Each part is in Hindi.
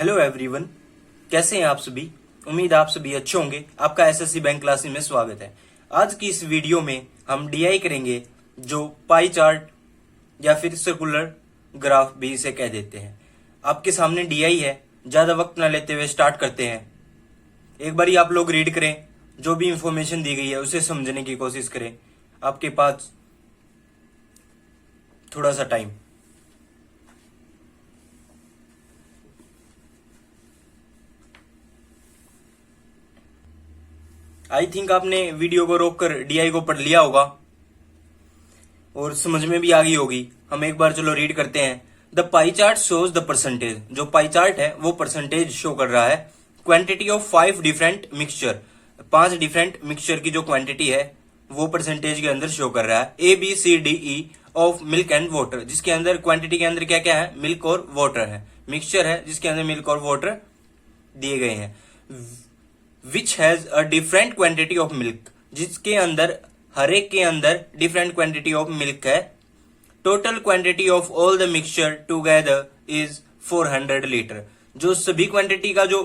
हेलो एवरीवन, कैसे हैं आप सभी। उम्मीद आप सभी अच्छे होंगे। आपका एसएससी बैंक क्लासेस में स्वागत है। आज की इस वीडियो में हम डीआई करेंगे, जो पाई चार्ट या फिर सर्कुलर ग्राफ भी इसे कह देते हैं। आपके सामने डीआई है। ज्यादा वक्त न लेते हुए स्टार्ट करते हैं। एक बारी आप लोग रीड करें, जो भी इंफॉर्मेशन दी गई है उसे समझने की कोशिश करें। आपके पास थोड़ा सा टाइम। आई थिंक आपने वीडियो को रोककर डीआई को पढ़ लिया होगा और समझ में भी आ गई होगी। हम एक बार चलो रीड करते हैं। The pie chart shows the percentage. जो पाई चार्ट है वो परसेंटेज शो कर रहा है। Quantity of 5 different mixture. 5 different mixture की जो क्वांटिटी है वो परसेंटेज के अंदर शो कर रहा है। A B C D E of milk and water, जिसके अंदर क्वांटिटी के अंदर क्या क्या है, मिल्क और वाटर है। मिक्सचर है जिसके अंदर मिल्क और वाटर दिए गए हैं। Which has a different quantity of milk, जिसके अंदर हर एक के अंदर डिफरेंट क्वांटिटी ऑफ मिल्क है। Total quantity of all the mixture together is 400 litre. जो सभी क्वांटिटी का जो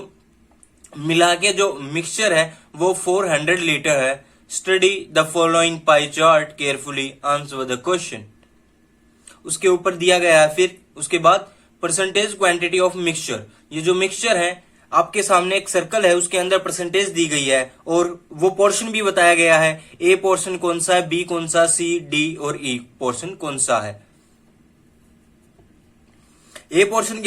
मिला के जो मिक्सचर है वो 400 लीटर है। Study the following pie chart carefully, answer the question. उसके ऊपर दिया गया है। फिर उसके बाद परसेंटेज क्वांटिटी ऑफ मिक्सचर। ये जो मिक्सचर है, आपके सामने एक सर्कल है, उसके अंदर परसेंटेज दी गई है और वो पोर्शन भी बताया गया है। ए पोर्शन कौन सा है, बी कौन सा, सी डी और ई पोर्शन कौन सा है। ए पोर्शन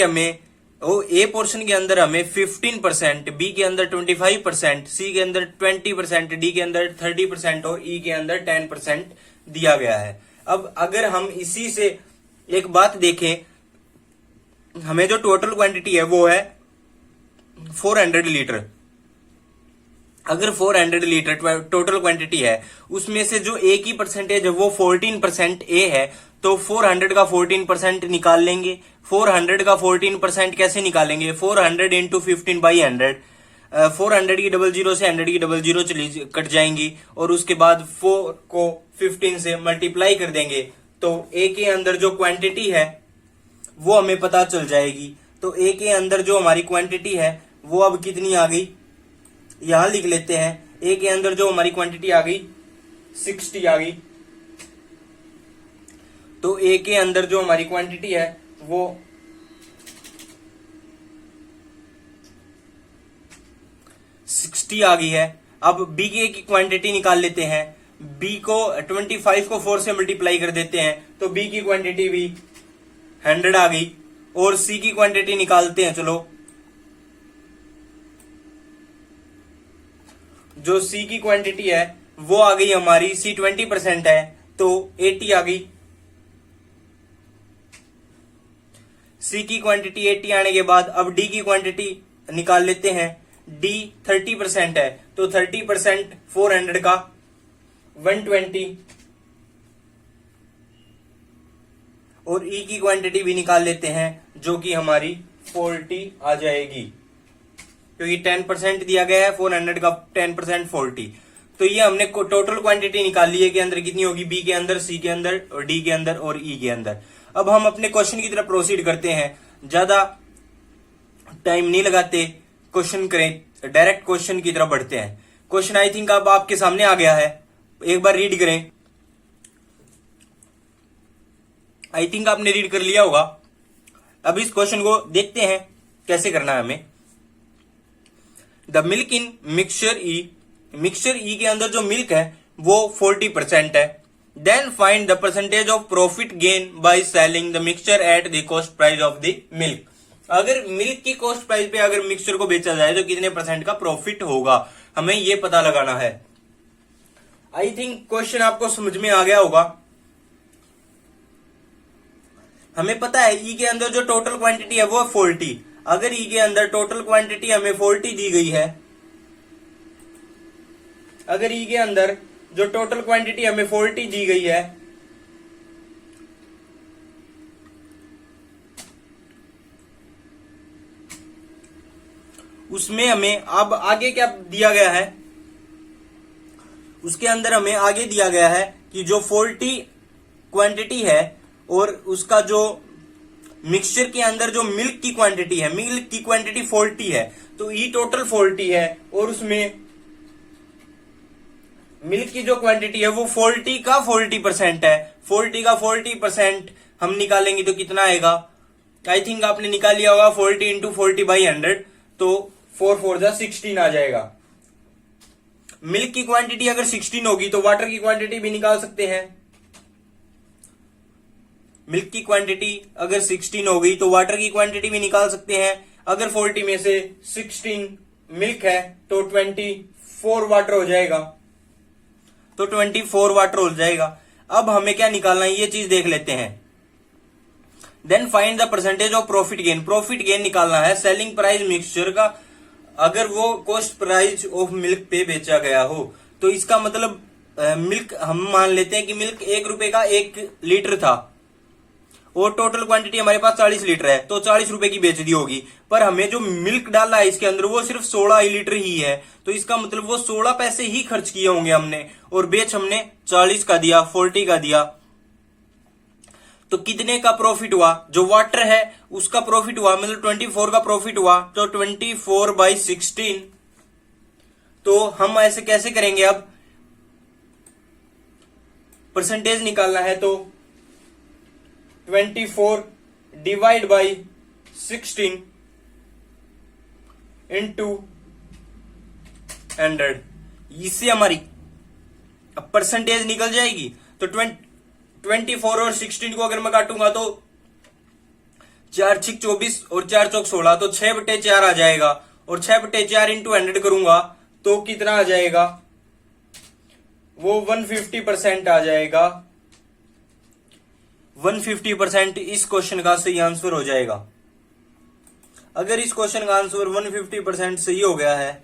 के अंदर हमें 15%, बी के अंदर 25%, सी के अंदर 20%, डी के अंदर 30% और ई के अंदर 10% दिया गया है। अब अगर हम इसी से एक बात देखें, हमें जो टोटल क्वांटिटी है वो है 400 लीटर। अगर 400 लीटर टोटल क्वांटिटी है, उसमें से जो ए की परसेंटेज है वो 14% ए है, तो 400 का 14% निकाल लेंगे। 400 का 14% कैसे निकालेंगे, 400 इंटू 15/100। 400 की डबल जीरो से 100 की डबल जीरो चली कट जाएंगी और उसके बाद 4 को 15 से मल्टीप्लाई कर देंगे तो ए के अंदर जो क्वांटिटी है वो हमें पता चल जाएगी। तो ए के अंदर जो हमारी क्वांटिटी है वो अब कितनी आ गई, यहां लिख लेते हैं। ए के अंदर जो हमारी क्वांटिटी आ गई 60 आ गई। तो ए के अंदर जो हमारी क्वांटिटी है वो 60 आ गई है। अब बी की क्वांटिटी निकाल लेते हैं। बी को 25 को 4 से मल्टीप्लाई कर देते हैं तो बी की क्वांटिटी भी 100 आ गई। और सी की क्वांटिटी निकालते हैं। चलो, जो सी की क्वांटिटी है वो आ गई हमारी, सी 20% है तो 80 आ गई। सी की क्वांटिटी 80 आने के बाद अब डी की क्वांटिटी निकाल लेते हैं। डी 30% है तो 30% 400 का 120। और ई की क्वांटिटी भी निकाल लेते हैं जो कि हमारी 40 आ जाएगी, क्योंकि 10% दिया गया है। 400 का 10% 40। तो ये हमने टोटल क्वांटिटी निकाल ली है कि अंदर कितनी होगी, बी के अंदर, सी के अंदर और डी के अंदर और ई के अंदर। अब हम अपने क्वेश्चन की तरफ प्रोसीड करते हैं। ज्यादा टाइम नहीं लगाते, क्वेश्चन करें, डायरेक्ट क्वेश्चन की तरफ बढ़ते हैं। क्वेश्चन आई थिंक अब आपके सामने आ गया है, एक बार रीड करें। आई थिंक आपने रीड कर लिया होगा। अब इस क्वेश्चन को देखते हैं कैसे करना है हमें। The milk in mixture E, mixture E के अंदर जो मिल्क है वो 40% है। Then find the percentage of profit gain by selling the mixture at the cost price of the milk. अगर मिल्क की कॉस्ट प्राइस पे अगर मिक्सचर को बेचा जाए तो कितने परसेंट का प्रॉफिट होगा, हमें ये पता लगाना है। आई थिंक क्वेश्चन आपको समझ में आ गया होगा। हमें पता है ई के अंदर जो टोटल क्वांटिटी है वो 40। अगर ई के अंदर टोटल क्वांटिटी हमें 40 दी गई है, अगर ई के अंदर जो टोटल क्वांटिटी हमें 40 दी गई है, उसमें हमें अब आगे क्या दिया गया है, उसके अंदर हमें आगे दिया गया है कि जो 40 क्वांटिटी है और उसका जो मिक्सचर के अंदर जो मिल्क की क्वांटिटी है, मिल्क की क्वांटिटी 40 है, तो ई टोटल 40 है और उसमें मिल्क की जो क्वांटिटी है वो 40 का 40% है। 40 का 40% हम निकालेंगे तो कितना आएगा? आई थिंक आपने निकाल लिया होगा 40 इंटू 40/100, तो 4 4 जा 16 आ जाएगा। मिल्क की क्वांटिटी अगर 16 होगी तो वाटर की क्वांटिटी भी निकाल सकते हैं। मिल्क की क्वांटिटी अगर 16 हो गई तो वाटर की क्वांटिटी भी निकाल सकते हैं। अगर 40 में से 16 मिल्क है तो 24 वाटर हो जाएगा, तो 24 वाटर हो जाएगा। अब हमें क्या निकालना है ये चीज देख लेते हैं। Then find the percentage of profit gain. Profit gain निकालना है सेलिंग प्राइस मिक्सचर का, अगर वो कॉस्ट प्राइस ऑफ मिल्क पे बेचा गया हो। तो इसका मतलब मिल्क हम मान लेते हैं कि मिल्क 1 रुपए का 1 लीटर था और टोटल क्वांटिटी हमारे पास 40 लीटर है, तो 40 रुपए की बेच दी होगी। पर हमें जो मिल्क डाला है इसके अंदर वो सिर्फ 16 लीटर ही है, तो इसका मतलब वो 16 पैसे ही खर्च किए होंगे हमने, और बेच हमने 40 का दिया, 40 का दिया। तो कितने का प्रॉफिट हुआ? जो वाटर है उसका प्रॉफिट हुआ, मतलब 24 का प्रॉफिट हुआ, तो 24/16। तो हम ऐसे कैसे करेंगे? अब परसेंटेज निकालना है तो 24 डिवाइड बाई 16 इंटू 100, इससे हमारी परसेंटेज निकल जाएगी। तो 24 और 16 को अगर मैं काटूंगा तो 4 6 24 और 4 चौक 16, तो 6/4 आ जाएगा, और 6/4 इंटू 100 करूंगा तो कितना आ जाएगा? वो 150% आ जाएगा। 150% इस क्वेश्चन का सही आंसर हो जाएगा। अगर इस क्वेश्चन का आंसर 150% सही हो गया है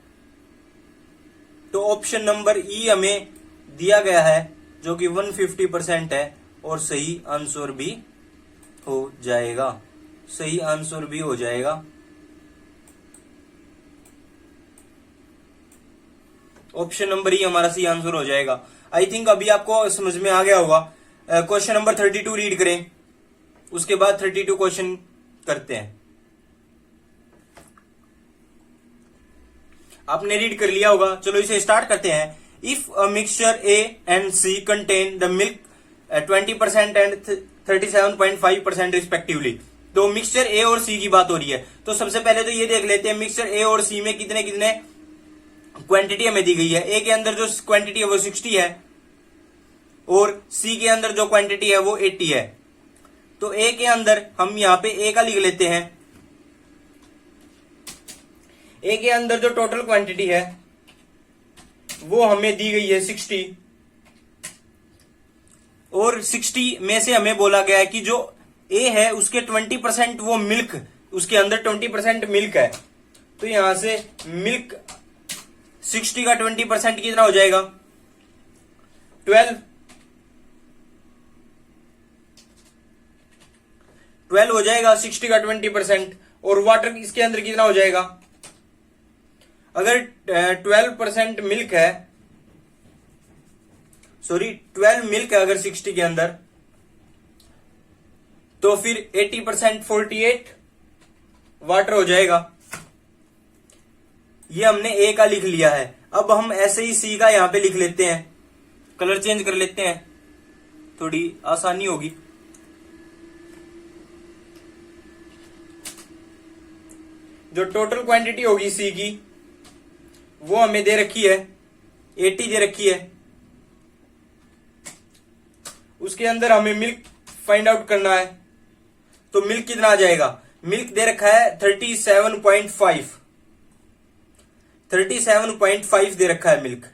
तो ऑप्शन नंबर ई हमें दिया गया है जो कि 150% है, और सही आंसर भी हो जाएगा। सही आंसर भी हो जाएगा। ऑप्शन नंबर ई हमारा सही आंसर हो जाएगा। आई थिंक अभी आपको समझ में आ गया होगा। क्वेश्चन नंबर 32 रीड करें, उसके बाद 32 क्वेश्चन करते हैं। आपने रीड कर लिया होगा, चलो इसे स्टार्ट करते हैं। If a mixture A and C contain the milk 20% and 37.5% respectively. तो मिक्सचर ए और सी की बात हो रही है, तो सबसे पहले तो ये देख लेते हैं मिक्सचर ए और सी में कितने कितने क्वांटिटी हमें दी गई है। ए के अंदर जो क्वांटिटी है वो 60 है और सी के अंदर जो क्वांटिटी है वो 80 है। तो ए के अंदर हम यहां पे ए का लिख लेते हैं। ए के अंदर जो टोटल क्वांटिटी है वो हमें दी गई है 60, और 60 में से हमें बोला गया है कि जो ए है उसके 20% वो मिल्क, उसके अंदर 20% मिल्क है। तो यहां से मिल्क 60 का 20% कितना हो जाएगा? 12 हो जाएगा 60 का 20%। और वाटर इसके अंदर कितना हो जाएगा? अगर 12% मिल्क है, सॉरी 12 मिल्क है अगर 60 के अंदर, तो फिर 80% 48 वाटर हो जाएगा। ये हमने ए का लिख लिया है। अब हम ऐसे ही सी का यहां पे लिख लेते हैं, कलर चेंज कर लेते हैं, थोड़ी आसानी होगी। जो टोटल क्वांटिटी होगी सी की वो हमें दे रखी है 80 दे रखी है। उसके अंदर हमें मिल्क फाइंड आउट करना है, तो मिल्क कितना आ जाएगा? मिल्क दे रखा है 37.5 दे रखा है मिल्क।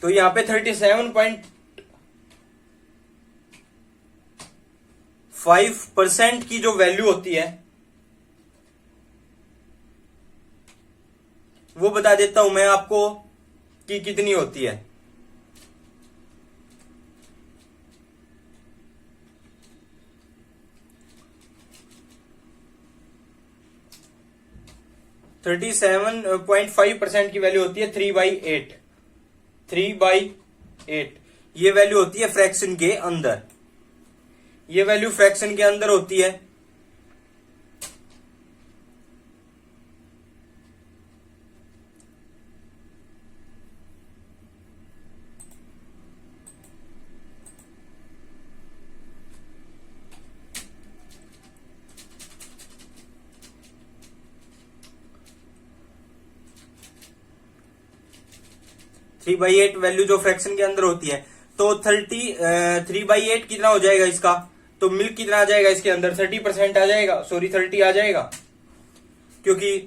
तो यहां पे 37.5% की जो वैल्यू होती है वो बता देता हूं मैं आपको कि कितनी होती है। थर्टी 37.5% की वैल्यू होती है 3/8। 3/8 ये वैल्यू होती है फ्रैक्शन के अंदर। ये वैल्यू फ्रैक्शन के अंदर होती है। थ्री बाई एट वैल्यू जो फ्रैक्शन के अंदर होती है, तो 3/8 कितना हो जाएगा इसका, तो मिल्क कितना आ जाएगा इसके अंदर, 30% आ जाएगा, सॉरी 30 आ जाएगा, क्योंकि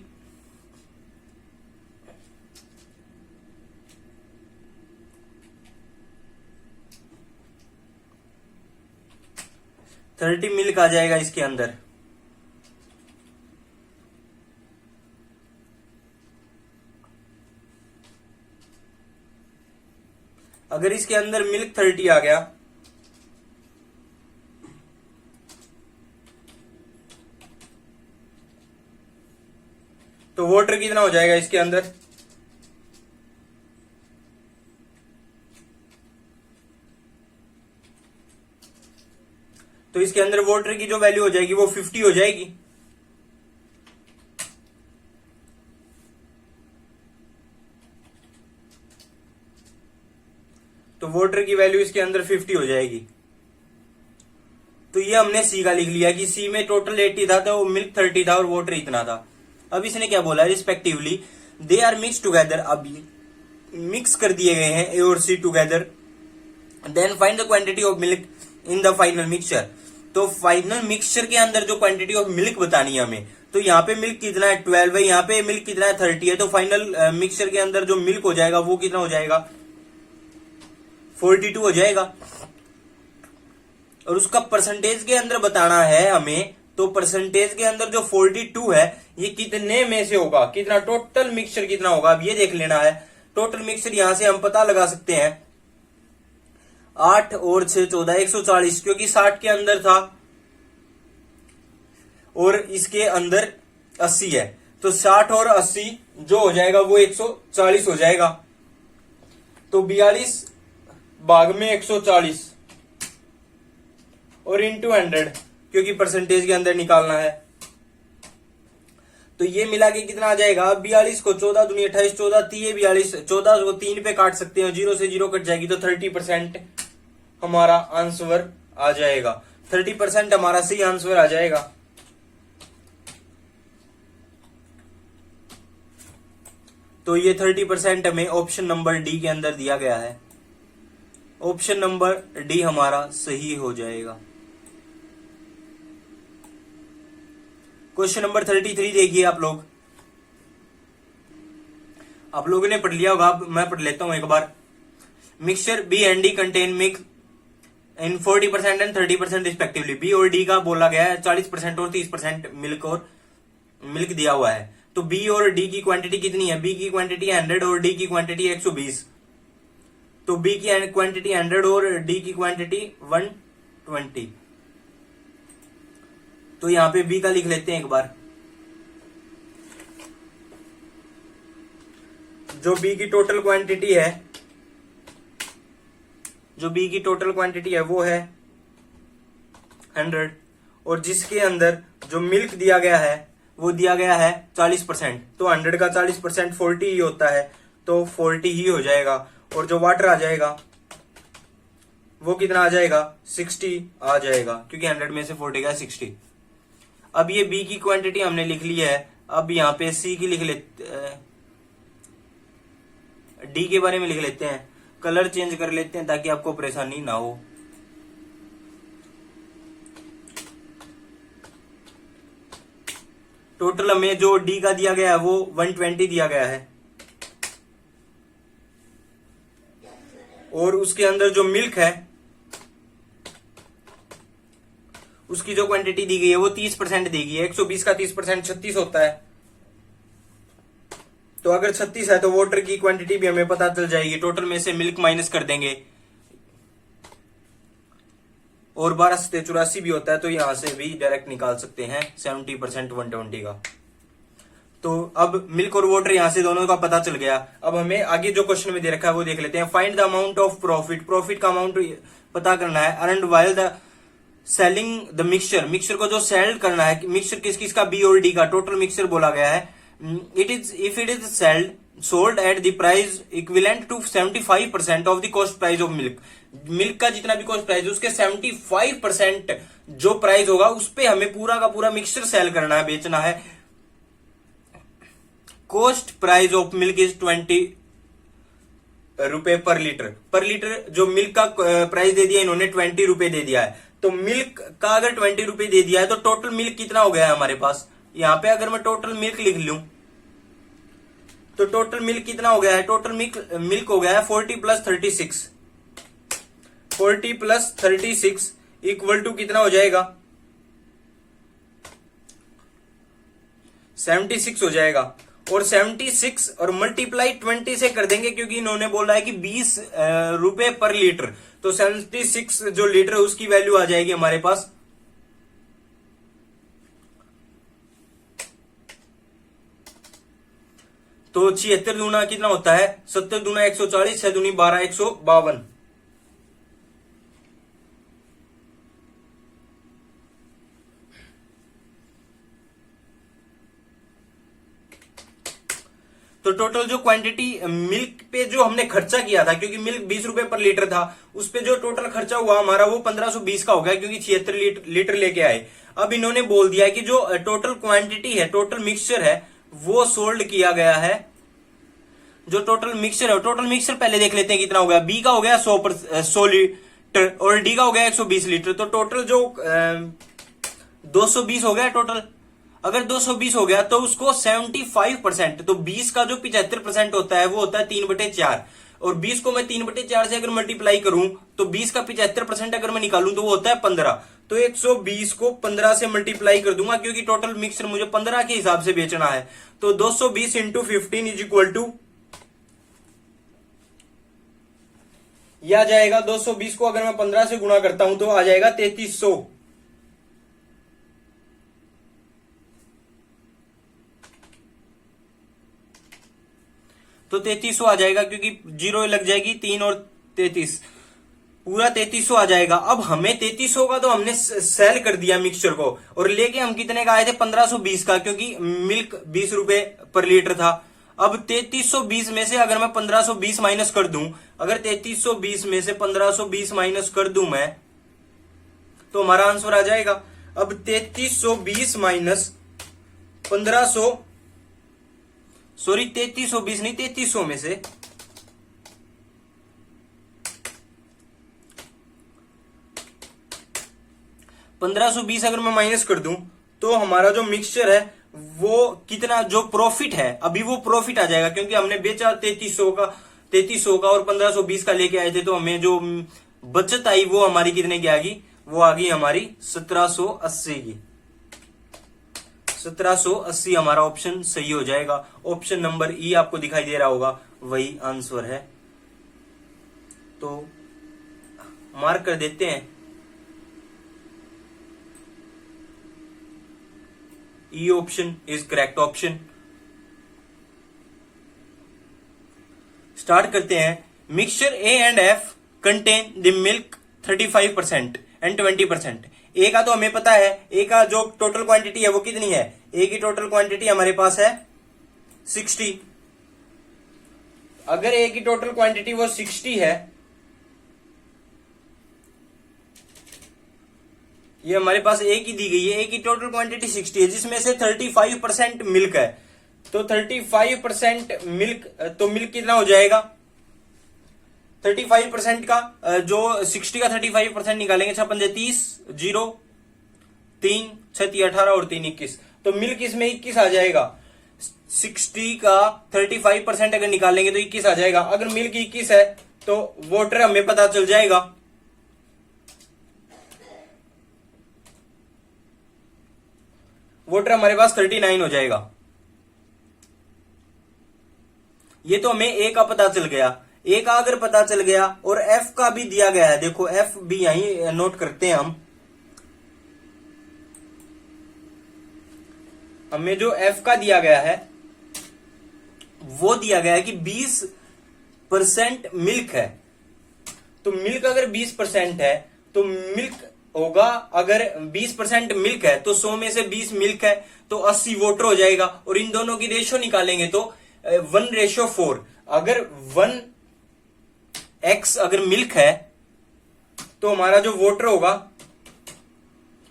थर्टी मिल्क आ जाएगा इसके अंदर। अगर इसके अंदर मिल्क 30 आ गया, तो वाटर कितना हो जाएगा इसके अंदर, तो इसके अंदर वाटर की जो वैल्यू हो जाएगी वो 50 हो जाएगी। तो वाटर की वैल्यू इसके अंदर 50 हो जाएगी। तो ये हमने सी का लिख लिया कि सी में टोटल 80 था, तो मिल्क 30 था और वाटर इतना था। अब इसने क्या बोला, respectively they are mix together, अब मिक्स कर दिए गए हैं ए और C together, then find the quantity of milk in the final mixture. तो फाइनल मिक्सचर के अंदर जो क्वांटिटी ऑफ मिल्क बतानी है हमें, तो यहाँ पे मिल्क कितना है 12 है, यहाँ पे मिल्क कितना है 30 है, तो फाइनल मिक्सचर के अंदर जो मिल्क हो जाएगा वो कितना हो जाएगा 42 हो जाएगा। और उसका परसेंटेज के अंदर बताना है हमें, तो परसेंटेज के अंदर जो 42 है ये कितने में से होगा, कितना टोटल मिक्सचर कितना होगा, अब ये देख लेना है। टोटल मिक्सचर यहां से हम पता लगा सकते हैं, 8 और 6 14 140, क्योंकि 60 के अंदर था और इसके अंदर 80 है, तो 60 और 80 जो हो जाएगा वो 140 हो जाएगा। तो 42 भाग में 140 और इंटू 100, क्योंकि परसेंटेज के अंदर निकालना है। तो ये मिला के कितना आ जाएगा, 42 को 14 दूनी 28, 14 3 42, 14 को 3 पे काट सकते हैं, 0 से 0 कट जाएगी, तो 30% हमारा आंसर आ जाएगा। 30% हमारा सही आंसर आ जाएगा। तो ये 30% हमें ऑप्शन नंबर डी के अंदर दिया गया है। ऑप्शन नंबर डी हमारा सही हो जाएगा। क्वेश्चन नंबर 33 देखिए आप लोगों ने पढ़ लिया होगा, मैं पढ़ लेता हूं एक बार। Mixture B and D contain milk in 40% and 30% respectively. B और डी का बोला गया है 40% और 30% मिल्क दिया हुआ है। तो बी और डी की क्वांटिटी कितनी है, बी की क्वांटिटी 100 और डी की क्वांटिटी 120। तो बी की क्वांटिटी 100 और डी की क्वांटिटी 120। तो यहां पे बी का लिख लेते हैं एक बार। जो बी की टोटल क्वांटिटी है, वो है 100, और जिसके अंदर जो मिल्क दिया गया है वो दिया गया है 40%। तो 100 का 40% 40 ही होता है, तो 40 ही हो जाएगा। और जो वाटर आ जाएगा वो कितना आ जाएगा, 60 आ जाएगा, क्योंकि 100 में से 40 का 60। अब ये बी की क्वांटिटी हमने लिख ली है। अब यहाँ पे सी की लिख लेते, डी के बारे में लिख लेते हैं। कलर चेंज कर लेते हैं ताकि आपको परेशानी ना हो। टोटल हमें जो डी का दिया गया है वो 120 दिया गया है, और उसके अंदर जो मिल्क है उसकी जो क्वांटिटी दी गई है वो 30% दी गई है। 120 का 30% 36 होता है। तो अगर 36 है तो वाटर की क्वांटिटी भी हमें पता चल जाएगी। टोटल में से मिल्क माइनस कर देंगे, और 12 से 84 भी होता है, तो यहां से भी डायरेक्ट निकाल सकते हैं 70% 120 का। तो अब मिल्क और वाटर यहां से दोनों का पता चल गया। अब हमें आगे जो क्वेश्चन में दे रखा है वो देख लेते हैं। Find the amount of profit का अमाउंट पता करना है। Earned while the selling the mixture, mixture को जो सेल करना है, मिक्सचर किस किस का, बी और डी का, टोटल मिक्सचर बोला गया है। It is sold at the price equivalent to 75% of the cost price of milk, milk का जितना भी कॉस्ट प्राइस है उसके 75% जो प्राइस होगा उस पे हमें पूरा का पूरा मिक्सचर सेल करना है, बेचना है। Cost price of milk is 20 रुपए पर लीटर, पर लीटर जो मिल्क का प्राइस दे दिया इन्होंने 20 रुपए दे दिया है। तो मिल्क का अगर 20 रुपए दे दिया है तो टोटल मिल्क कितना हो गया है हमारे पास, यहां पे अगर मैं टोटल मिल्क लिख लूं तो टोटल मिल्क कितना हो गया है, टोटल मिल्क हो गया है 40 प्लस 36, 40 प्लस 36 इक्वल टू कितना हो जाएगा, 76 हो जाएगा। और 76 और मल्टीप्लाई 20 से कर देंगे क्योंकि इन्होंने बोला है कि 20 रुपए पर लीटर, तो 76 जो लीटर है उसकी वैल्यू आ जाएगी हमारे पास तो 76 दूना कितना होता है, 70 दूना 140, 6 दूनी 12, 152। तो टोटल जो क्वांटिटी मिल्क पे जो हमने खर्चा किया था, क्योंकि मिल्क 20 रुपए पर लीटर था, उस पे जो टोटल खर्चा हुआ हमारा वो 1520 का हो गया क्योंकि 76 लीटर लेके आए। अब इन्होंने बोल दिया है कि जो टोटल क्वांटिटी है, टोटल मिक्सचर है वो सोल्ड किया गया है। जो टोटल मिक्सचर है, टोटल मिक्सचर पहले देख लेते हैं कितना हो गया। बी का हो गया 100 लीटर और डी का हो गया 120 लीटर, तो टोटल जो 220 हो गया टोटल। अगर 220 हो गया तो उसको 75%, तो 20 का जो 75% होता है वो होता है 3/4, और 20 को मैं 3/4 से अगर मल्टीप्लाई करूं तो 20 का 75% अगर मैं निकालूं तो वो होता है 15। तो 120 को 15 से मल्टीप्लाई कर दूंगा क्योंकि टोटल मिक्सचर मुझे 15 के हिसाब से बेचना है। तो 220 इंटू 15 इज इक्वल टू, यह आ जाएगा 220 को अगर मैं 15 से गुणा करता हूं तो आ जाएगा 3300। तो 3300 आ जाएगा क्योंकि जीरो लग जाएगी, 3 और 33 पूरा 3300 आ जाएगा। अब हमें 3300 का तो हमने सेल कर दिया मिक्सचर को, और लेके हम कितने का आए थे, 1520 का, क्योंकि मिल्क 20 रुपए पर लीटर था। अब 3320 में से अगर मैं 1520 माइनस कर दूं, अगर 3320 में से 1520 माइनस कर दूं मैं, तो हमारा आंसर आ जाएगा। अब 3320 माइनस 1500, सॉरी 3320 नहीं, 3300 में से 1520 अगर मैं माइनस कर दूं तो हमारा जो मिक्सचर है वो कितना, जो प्रॉफिट है अभी वो प्रॉफिट आ जाएगा, क्योंकि हमने बेचा 3300 का और 1520 का लेके आए थे, तो हमें जो बचत आई वो हमारी कितने की आ गई, वो आ गई हमारी 1780 की। 1780 हमारा ऑप्शन सही हो जाएगा। ऑप्शन नंबर ई आपको दिखाई दे रहा होगा, वही आंसर है। तो मार्क कर देते हैं, E option is correct option. Start करते हैं। Mixture A and F contain the milk 35% and 20%। ए का तो हमें पता है, ए का जो टोटल क्वांटिटी है वो कितनी है, ए की टोटल क्वांटिटी हमारे पास है 60। अगर ए की टोटल क्वांटिटी वो 60 है, ये हमारे पास ए की दी गई है, ए की टोटल क्वांटिटी 60 है, जिसमें से 35% मिल्क है, तो 35% मिल्क, तो मिल्क कितना हो जाएगा, 35% का जो 60 का 35% निकालेंगे, 6 पंजे 30, 0 3 6 18 और 3 21, तो मिल्क इसमें 21 आ जाएगा। 60 का 35% अगर निकालेंगे तो 21 आ जाएगा। अगर मिल्क 21 है तो वाटर हमें पता चल जाएगा, वाटर हमारे पास 39 हो जाएगा। ये तो हमें ए का पता चल गया। ए का अगर पता चल गया और एफ का भी दिया गया है, देखो एफ भी यहीं नोट करते हैं हम। हमें जो एफ का दिया गया है वो दिया गया है कि 20% मिल्क है, तो मिल्क अगर 20% है तो मिल्क होगा, अगर 20% मिल्क है तो 100 में से 20 मिल्क है तो 80 वाटर हो जाएगा। और इन दोनों की रेशो निकालेंगे तो 1:4। अगर 1x अगर मिल्क है तो हमारा जो वाटर होगा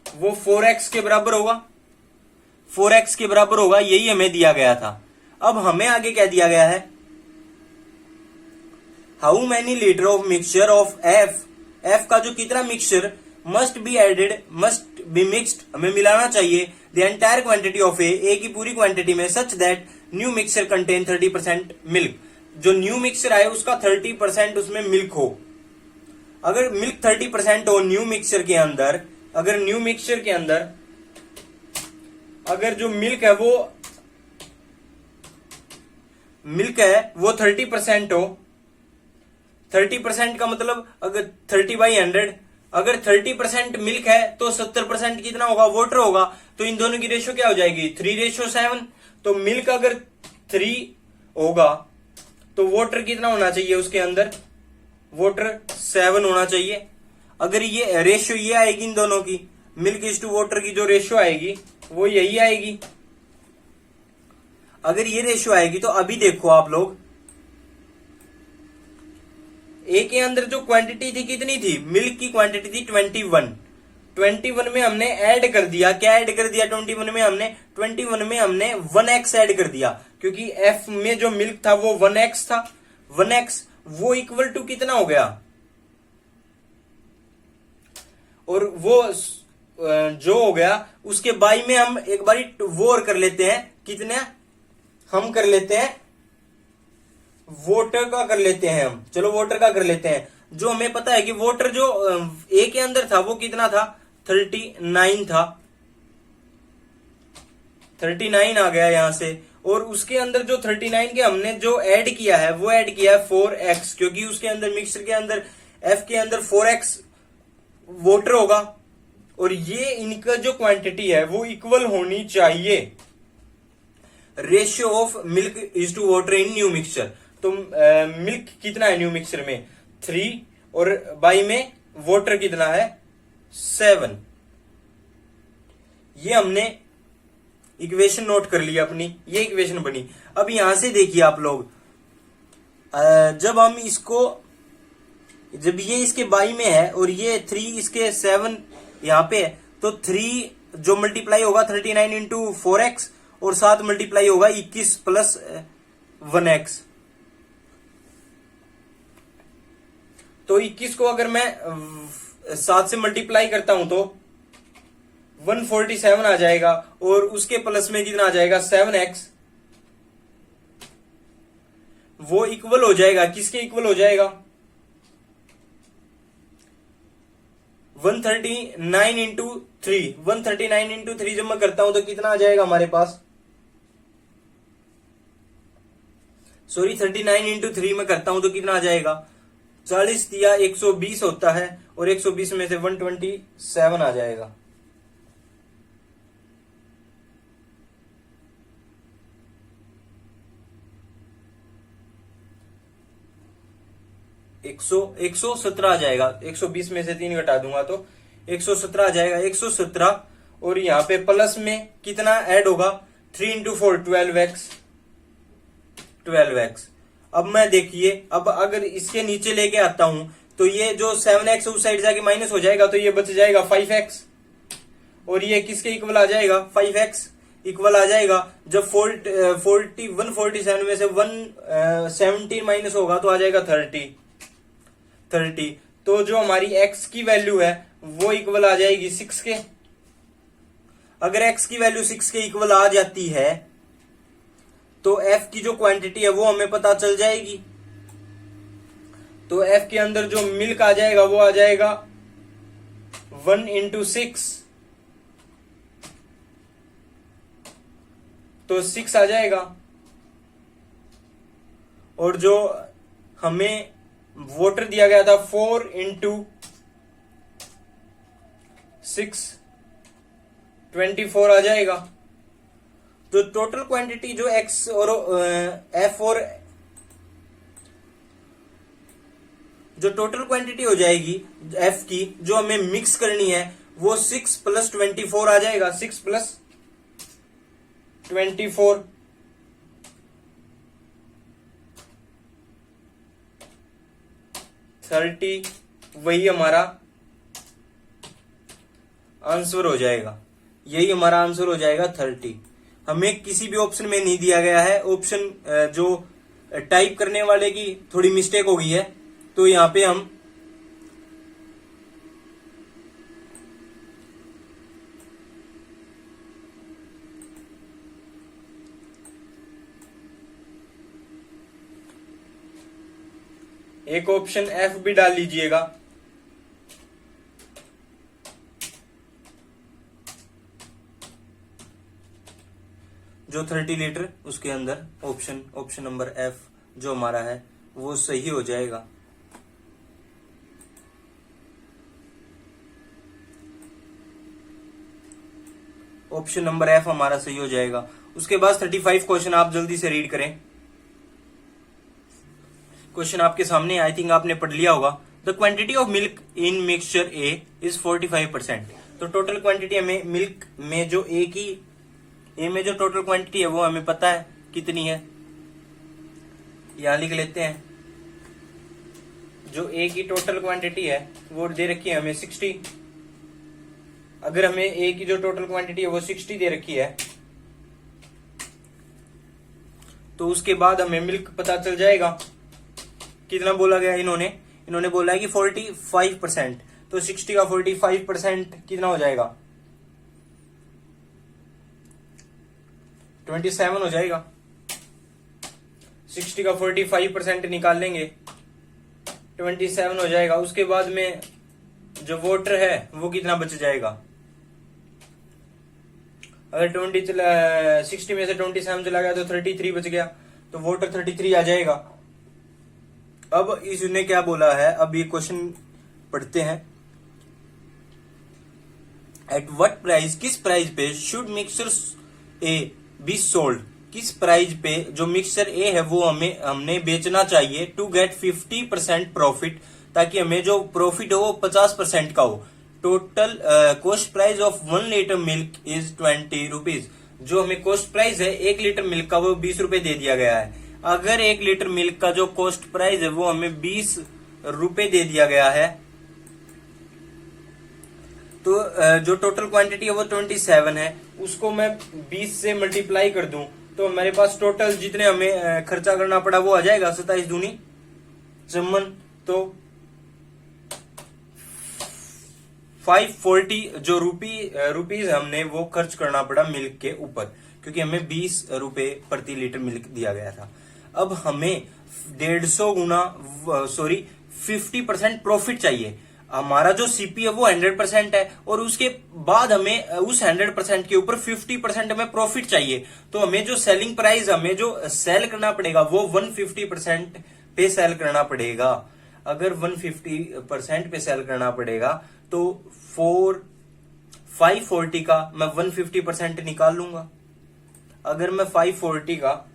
वो 4x के बराबर होगा, 4x के बराबर होगा। यही हमें दिया गया था। अब हमें आगे क्या दिया गया है, how many litre of mixture of F, F का जो कितना mixture must be added, must be mixed, हमें मिलाना चाहिए the entire quantity of A की पूरी क्वांटिटी में, such that new mixture contain 30% milk, जो न्यू मिक्सचर आए उसका 30% उसमें मिल्क हो। अगर मिल्क 30% हो न्यू मिक्सचर के अंदर, अगर न्यू मिक्सचर के अंदर अगर जो मिल्क है वो 30% हो, 30% का मतलब अगर 30/100, अगर 30% मिल्क है तो 70% कितना होगा, वाटर होगा। तो इन दोनों की रेशो क्या हो जाएगी, 3:7। तो मिल्क अगर 3 होगा तो वाटर कितना होना चाहिए उसके अंदर, वाटर 7 होना चाहिए। अगर ये रेशो ये आएगी इन दोनों की, मिल्क इज टू वाटर की जो रेशो आएगी वो यही आएगी। अगर ये रेशो आएगी तो अभी देखो आप लोग, ए के अंदर जो क्वांटिटी थी कितनी थी, मिल्क की क्वांटिटी थी 21 में हमने ऐड कर दिया, क्या ऐड कर दिया 21 में हमने, 21 में हमने 1x ऐड कर दिया, क्योंकि एफ में जो मिल्क था वो 1x था। 1x वो इक्वल टू कितना हो गया, और वो जो हो गया उसके बाई में हम एक बारी वो और कर लेते हैं, कितने हम कर लेते हैं, वोटर का कर लेते हैं हम, चलो वोटर का कर लेते हैं। जो हमें पता है कि वोटर जो ए के अंदर था वो कितना था, 39 था, 39 आ गया यहां से। और उसके अंदर जो 39 के हमने जो ऐड किया है वो ऐड किया है 4x, क्योंकि उसके अंदर मिक्सचर के अंदर एफ के अंदर 4x वोटर होगा, और ये इनका जो क्वांटिटी है वो इक्वल होनी चाहिए, ratio of milk is to water in new mixture. तो मिल्क कितना है न्यू मिक्सचर में 3, और बाई में वाटर कितना है 7। ये हमने इक्वेशन नोट कर लिया अपनी, ये इक्वेशन बनी। अब यहां से देखिए आप लोग, जब हम इसको, जब ये इसके बाई में है और ये 3 इसके 7 यहां पे है, तो 3 जो मल्टीप्लाई होगा 39 इंटू 4x, और 7 मल्टीप्लाई होगा 21 प्लस 1x। तो 21 को अगर मैं 7 से मल्टीप्लाई करता हूं तो 147 आ जाएगा, और उसके प्लस में कितना आ जाएगा 7x, वो इक्वल हो जाएगा, किसके इक्वल हो जाएगा 139 इंटू 3। 139 इंटू 3 जब मैं करता हूं तो कितना आ जाएगा हमारे पास, सॉरी 39 इंटू 3 में करता हूं तो कितना आ जाएगा, 40 दिया 120 होता है, और 120 में से 127 आ जाएगा। एक सौ 17 आ जाएगा, 120 में से 3 घटा दूंगा तो 117 आ जाएगा, 117। और यहां पे प्लस में कितना ऐड होगा, 3 इंटू 4 12x। अब मैं देखिए, अब अगर इसके नीचे लेके आता हूं तो ये जो 7x उस साइड जाके माइनस हो जाएगा, तो ये बच जाएगा 5x, और ये किसके इक्वल आ जाएगा 5x इक्वल आ जाएगा। जब 147 में से 117 माइनस होगा तो आ जाएगा 30। तो जो हमारी x की वैल्यू है वो इक्वल आ जाएगी 6 के। अगर x की वैल्यू 6 के इक्वल आ जाती है तो f की जो क्वांटिटी है वो हमें पता चल जाएगी। तो f के अंदर जो मिल्क आ जाएगा वो आ जाएगा 1 इंटू 6, तो 6 आ जाएगा। और जो हमें वाटर दिया गया था 4 इंटू 6 24 आ जाएगा। तो टोटल क्वांटिटी जो x और f और जो टोटल क्वांटिटी हो जाएगी एफ की जो हमें मिक्स करनी है वो 6 + 24 आ जाएगा। 6 + 24 30, वही हमारा आंसर हो जाएगा। यही हमारा आंसर हो जाएगा 30। हमें किसी भी ऑप्शन में नहीं दिया गया है। ऑप्शन जो टाइप करने वाले की थोड़ी मिस्टेक हो गई है, तो यहां पे हम एक ऑप्शन एफ भी डाल लीजिएगा। जो 30 लीटर उसके अंदर ऑप्शन नंबर एफ जो हमारा है वो सही हो जाएगा। ऑप्शन नंबर एफ हमारा सही हो जाएगा। उसके बाद 35 क्वेश्चन आप जल्दी से रीड करें। क्वेश्चन आपके सामने, आई थिंक आपने पढ़ लिया होगा। The quantity of milk in mixture A is 45%। तो टोटल क्वांटिटी हमें मिल्क में जो ए में जो टोटल क्वांटिटी है वो हमें पता है कितनी है, यहां लिख लेते हैं। जो ए की टोटल क्वांटिटी है वो दे रखी है हमें 60। अगर हमें ए की जो टोटल क्वांटिटी है वो 60 दे रखी है, तो उसके बाद हमें मिल्क पता चल जाएगा। कितना बोला गया इन्होंने बोला है कि 45%। तो 60 का 45% कितना हो जाएगा? 27 हो जाएगा। 60 का 45% निकाल लेंगे, 27 हो जाएगा। उसके बाद में जो वाटर है वो कितना बच जाएगा? अगर 60 में से 27 चला गया तो 33 बच गया, तो वाटर 33 आ जाएगा। अब इसने क्या बोला है, अब ये क्वेश्चन पढ़ते हैं। एट व्हाट प्राइस, किस प्राइस पे should mixture A be sold, किस प्राइस पे जो मिक्सचर ए है वो हमने बेचना चाहिए टू गेट 50% प्रॉफिट, ताकि हमें जो प्रॉफिट हो वो 50% का हो। Total cost price of 1 litre milk is 20 rupees. जो हमें कॉस्ट प्राइस है 1 लीटर मिल्क का वो 20 रुपए दे दिया गया है। अगर 1 लीटर मिल्क का जो कॉस्ट प्राइस है वो हमें 20 रुपए दे दिया गया है, तो जो टोटल क्वांटिटी है वो 27 है। उसको मैं 20 से मल्टीप्लाई कर दूं तो हमारे पास टोटल जितने हमें खर्चा करना पड़ा वो आ जाएगा 27 दूनी 54। तो 540 जो रुपीज हमने वो खर्च करना पड़ा मिल्क के ऊपर, क्योंकि हमें 20 रुपए प्रति लीटर मिल्क दिया गया था। अब हमें 150 गुना 50% प्रॉफिट चाहिए। हमारा जो सीपी है वो 100% है, और उसके बाद हमें उस 100% के ऊपर 50% हमें प्रॉफिट चाहिए। तो हमें जो सेलिंग प्राइस, हमें जो सेल करना पड़ेगा वो 150% पे सेल करना पड़ेगा। अगर 150% पे सेल करना पड़ेगा तो 540 का मैं 150% निकाल लूंगा। अगर मैं 540 का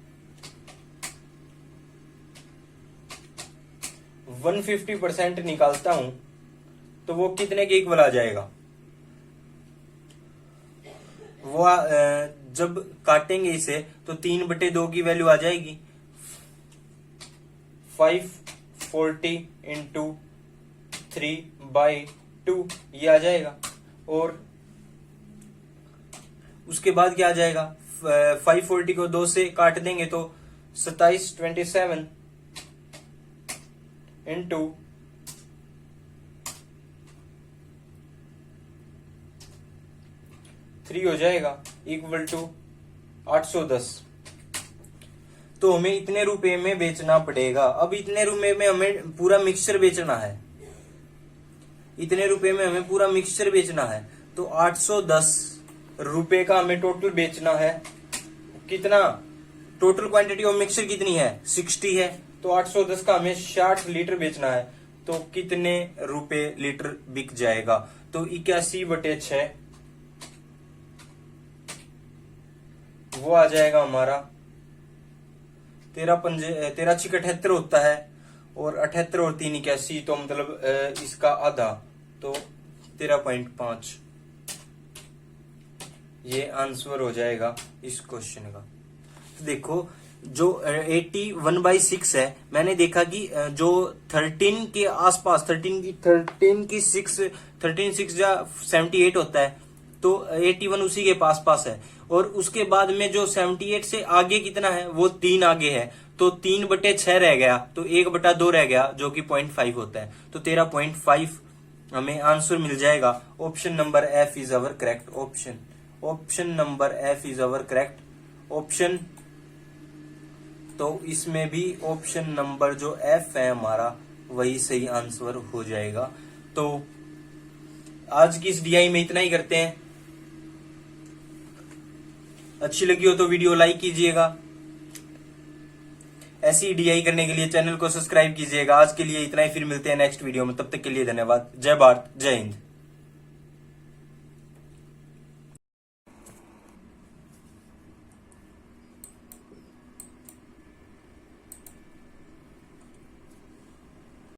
150% निकालता हूं तो वो कितने के इक्वल आ जाएगा? वो जब काटेंगे इसे तो 3/2 की वैल्यू आ जाएगी। 540 इंटू 3/2 ये आ जाएगा। और उसके बाद क्या आ जाएगा? 540 को 2 से काट देंगे तो 27 इंटू 3 हो जाएगा इक्वल टू 810। तो हमें इतने रुपए में बेचना पड़ेगा। अब इतने रुपए में हमें पूरा मिक्सचर बेचना है, इतने रुपए में हमें पूरा मिक्सचर बेचना है, तो 810 रुपए का हमें टोटल बेचना है। कितना टोटल क्वांटिटी ऑफ मिक्सचर कितनी है? 60 है, तो 810 का हमें 60 लीटर बेचना है। तो कितने रुपए लीटर बिक जाएगा? तो 81/6 वो आ जाएगा हमारा 13 6 78 होता है। और 78 और 3 81, तो मतलब इसका आधा, तो 13.5 ये आंसर हो जाएगा इस क्वेश्चन का। तो देखो जो 81/6 है, मैंने देखा कि जो 13 के आसपास 13 6 या 78 होता है, तो 81 उसी के पास है। और उसके बाद में जो 78 से आगे कितना है, वो 3 आगे है, तो 3/6 रह गया, तो 1/2 रह गया, जो कि 0.5 होता है। तो 13.5 हमें आंसर मिल जाएगा। Option number F is our correct option. Option number F is our correct option. तो इसमें भी ऑप्शन नंबर जो एफ है हमारा, वही सही आंसर हो जाएगा। तो आज की इस डीआई में इतना ही करते हैं। अच्छी लगी हो तो वीडियो लाइक कीजिएगा। ऐसी डीआई करने के लिए चैनल को सब्सक्राइब कीजिएगा। आज के लिए इतना ही, फिर मिलते हैं नेक्स्ट वीडियो में। तब तक के लिए धन्यवाद। जय भारत, जय हिंद।